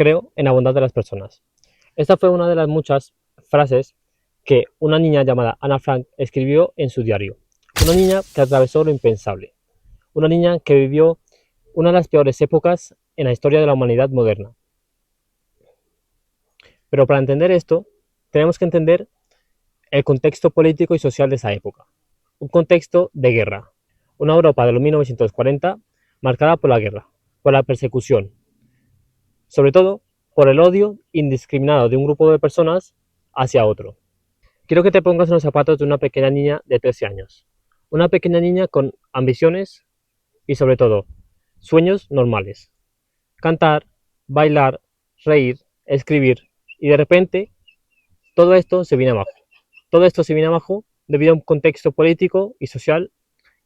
creo en la bondad de las personas. Esta fue una de las muchas frases que una niña llamada Ana Frank escribió en su diario. Una niña que atravesó lo impensable. Una niña que vivió una de las peores épocas en la historia de la humanidad moderna. Pero para entender esto, tenemos que entender el contexto político y social de esa época. Un contexto de guerra. Una Europa de los 1940 marcada por la guerra, por la persecución, sobre todo por el odio indiscriminado de un grupo de personas hacia otro. Quiero que te pongas en los zapatos de una pequeña niña de 13 años. Una pequeña niña con ambiciones y sobre todo sueños normales. Cantar, bailar, reír, escribir y de repente todo esto se viene abajo. Todo esto se viene abajo debido a un contexto político y social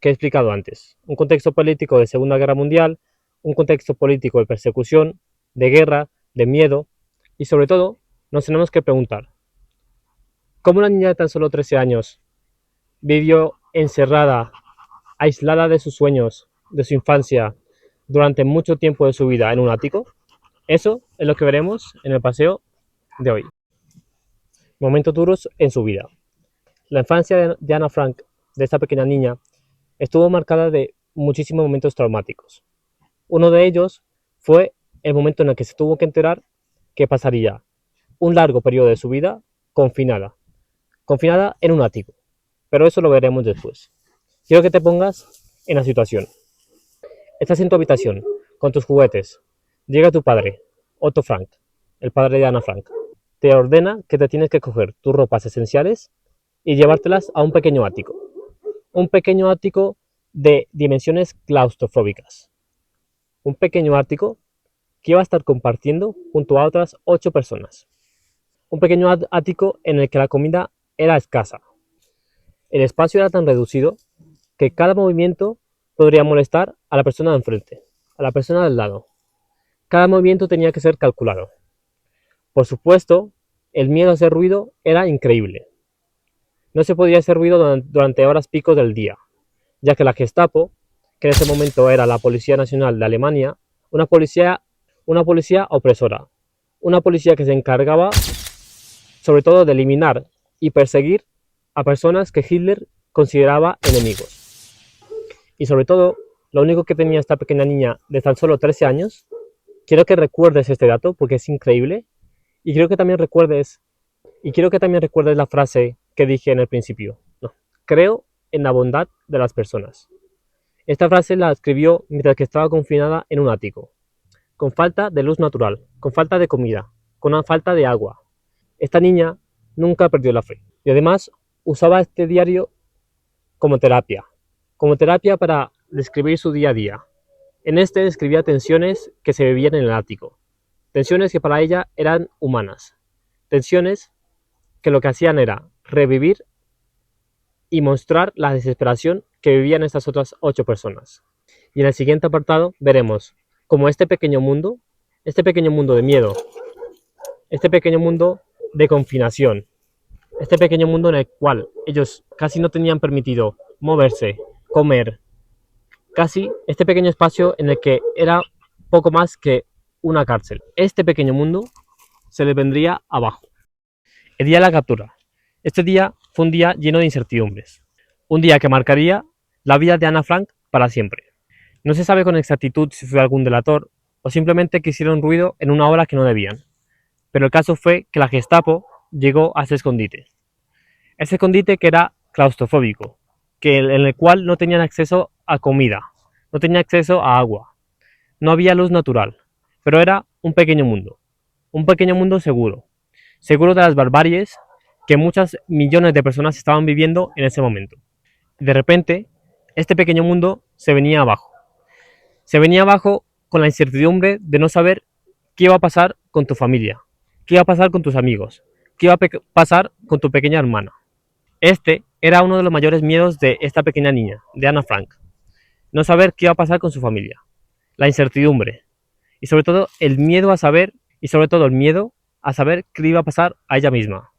que he explicado antes. Un contexto político de Segunda Guerra Mundial, un contexto político de persecución, de guerra, de miedo y sobre todo nos tenemos que preguntar, ¿cómo una niña de tan solo 13 años vivió encerrada, aislada de sus sueños, de su infancia, durante mucho tiempo de su vida en un ático? Eso es lo que veremos en el paseo de hoy. Momentos duros en su vida. La infancia de Ana Frank, de esta pequeña niña, estuvo marcada de muchísimos momentos traumáticos. Uno de ellos fue el momento en el que se tuvo que enterar que pasaría un largo periodo de su vida confinada en un ático. Pero eso lo veremos después. Quiero que te pongas en la situación. Estás en tu habitación, con tus juguetes. Llega tu padre, Otto Frank, el padre de Ana Frank. Te ordena que te tienes que coger tus ropas esenciales y llevártelas a un pequeño ático. Un pequeño ático de dimensiones claustrofóbicas. Un pequeño ático que iba a estar compartiendo junto a otras 8 personas. Un pequeño ático en el que la comida era escasa. El espacio era tan reducido que cada movimiento podría molestar a la persona de enfrente, a la persona del lado. Cada movimiento tenía que ser calculado. Por supuesto, el miedo a hacer ruido era increíble. No se podía hacer ruido durante horas picos del día, ya que la Gestapo, que en ese momento era la Policía Nacional de Alemania, una policía opresora, una policía que se encargaba sobre todo de eliminar y perseguir a personas que Hitler consideraba enemigos. Y sobre todo, lo único que tenía esta pequeña niña de tan solo 13 años, quiero que recuerdes este dato porque es increíble, y quiero que también recuerdes, la frase que dije en el principio. No, creo en la bondad de las personas. Esta frase la escribió mientras que estaba confinada en un ático, con falta de luz natural, con falta de comida, con una falta de agua. Esta niña nunca perdió la fe y además usaba este diario como terapia para describir su día a día. En este describía tensiones que se vivían en el ático, tensiones que para ella eran humanas, tensiones que lo que hacían era revivir y mostrar la desesperación que vivían estas otras 8 personas. Y en el siguiente apartado veremos cómo este pequeño mundo de miedo, este pequeño mundo de confinación, este pequeño mundo en el cual ellos casi no tenían permitido moverse, comer, casi este pequeño espacio en el que era poco más que una cárcel. Este pequeño mundo se les vendría abajo. El día de la captura. Este día fue un día lleno de incertidumbres. Un día que marcaría la vida de Ana Frank para siempre. No se sabe con exactitud si fue algún delator o simplemente que hicieron ruido en una hora que no debían. Pero el caso fue que la Gestapo llegó a ese escondite. Ese escondite que era claustrofóbico, en el cual no tenían acceso a comida, no tenían acceso a agua, no había luz natural, pero era un pequeño mundo seguro, seguro de las barbaries que muchas millones de personas estaban viviendo en ese momento. De repente, este pequeño mundo se venía abajo con la incertidumbre de no saber qué iba a pasar con tu familia, qué iba a pasar con tus amigos, qué iba a pasar con tu pequeña hermana. Este era uno de los mayores miedos de esta pequeña niña, de Ana Frank. No saber qué iba a pasar con su familia, la incertidumbre y sobre todo el miedo a saber qué le iba a pasar a ella misma.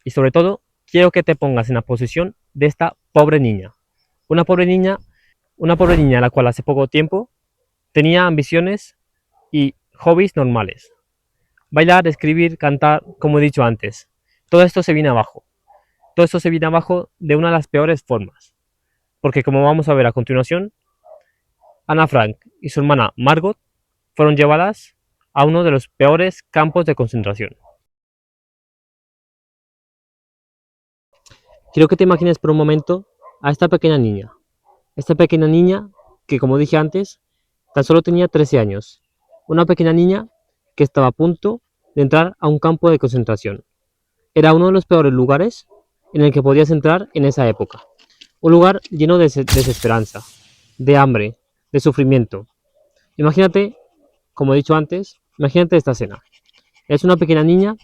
Y sobre todo, quiero que te pongas en la posición de esta pobre niña. Una pobre niña, una pobre niña a la cual hace poco tiempo tenía ambiciones y hobbies normales. Bailar, escribir, cantar, como he dicho antes. Todo esto se viene abajo. Todo esto se viene abajo de una de las peores formas. Porque como vamos a ver a continuación, Ana Frank y su hermana Margot fueron llevadas a uno de los peores campos de concentración. Quiero que te imagines por un momento a esta pequeña niña. Esta pequeña niña que, como dije antes, tan solo tenía 13 años. Una pequeña niña que estaba a punto de entrar a un campo de concentración. Era uno de los peores lugares en el que podías entrar en esa época. Un lugar lleno de desesperanza, de hambre, de sufrimiento. Imagínate, como he dicho antes, imagínate esta escena. Es una pequeña niña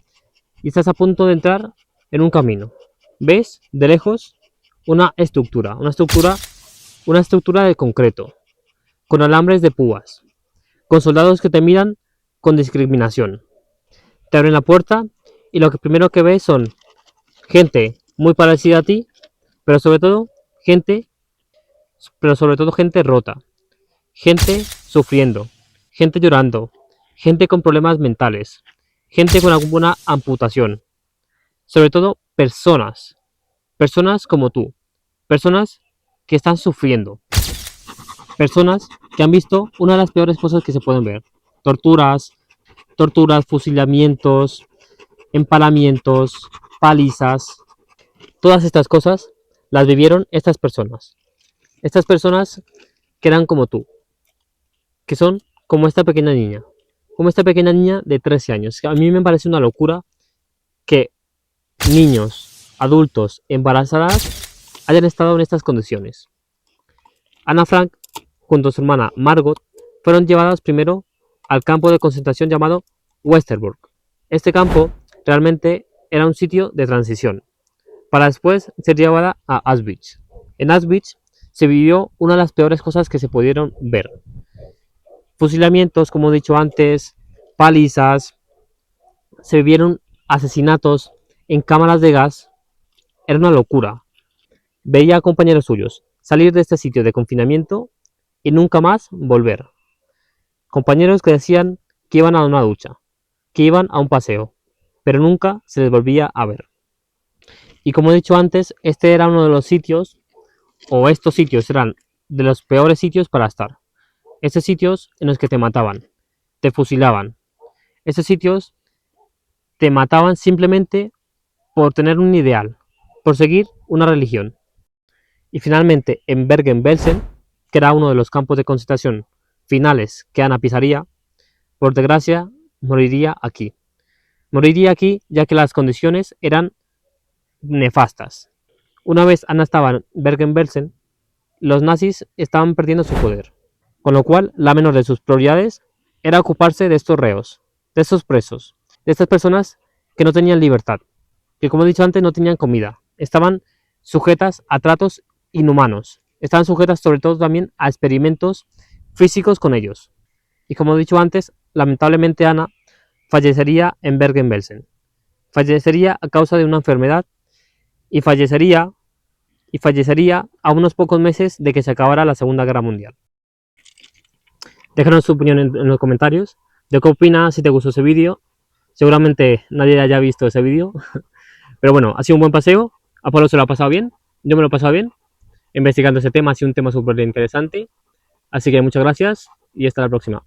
y estás a punto de entrar en un camino. ¿Ves de lejos una estructura de concreto, con alambres de púas, con soldados que te miran con discriminación? Te abren la puerta y lo que primero que ves son gente muy parecida a ti, pero sobre todo gente, gente rota, gente sufriendo, gente llorando, gente con problemas mentales, gente con alguna amputación, sobre todo personas como tú, personas que están sufriendo, personas que han visto una de las peores cosas que se pueden ver: torturas, fusilamientos, empalamientos, palizas. Todas estas cosas las vivieron estas personas que eran como tú, que son como esta pequeña niña de 13 años. A mí me parece una locura que niños, adultos, embarazadas hayan estado en estas condiciones. Ana Frank, junto a su hermana Margot, fueron llevadas primero al campo de concentración llamado Westerbork. Este campo realmente era un sitio de transición, para después ser llevada a Auschwitz. En Auschwitz se vivió una de las peores cosas que se pudieron ver. Fusilamientos, como he dicho antes, palizas, se vivieron asesinatos en cámaras de gas. Era una locura. Veía a compañeros suyos salir de este sitio de confinamiento y nunca más volver. Compañeros que decían que iban a una ducha, que iban a un paseo, pero nunca se les volvía a ver. Y como he dicho antes, este era uno de los sitios, o estos sitios eran de los peores sitios para estar. Estos sitios en los que te mataban, te fusilaban. Estos sitios te mataban simplemente por tener un ideal, por seguir una religión. Y finalmente, en Bergen-Belsen, que era uno de los campos de concentración finales que Ana pisaría, por desgracia, moriría aquí. Moriría aquí ya que las condiciones eran nefastas. Una vez Ana estaba en Bergen-Belsen, los nazis estaban perdiendo su poder, con lo cual la menor de sus prioridades era ocuparse de estos reos, de estos presos, de estas personas que no tenían libertad, que como he dicho antes no tenían comida, estaban sujetas a tratos inhumanos, estaban sujetas sobre todo también a experimentos físicos con ellos. Y como he dicho antes, lamentablemente Ana fallecería en Bergen-Belsen. Fallecería a causa de una enfermedad y fallecería a unos pocos meses de que se acabara la Segunda Guerra Mundial. Déjanos tu opinión en los comentarios de qué opinas, si te gustó ese vídeo. Seguramente nadie haya visto ese vídeo, pero bueno, ha sido un buen paseo. Apolo se lo ha pasado bien, yo me lo he pasado bien investigando ese tema. Ha sido un tema súper interesante, así que muchas gracias y hasta la próxima.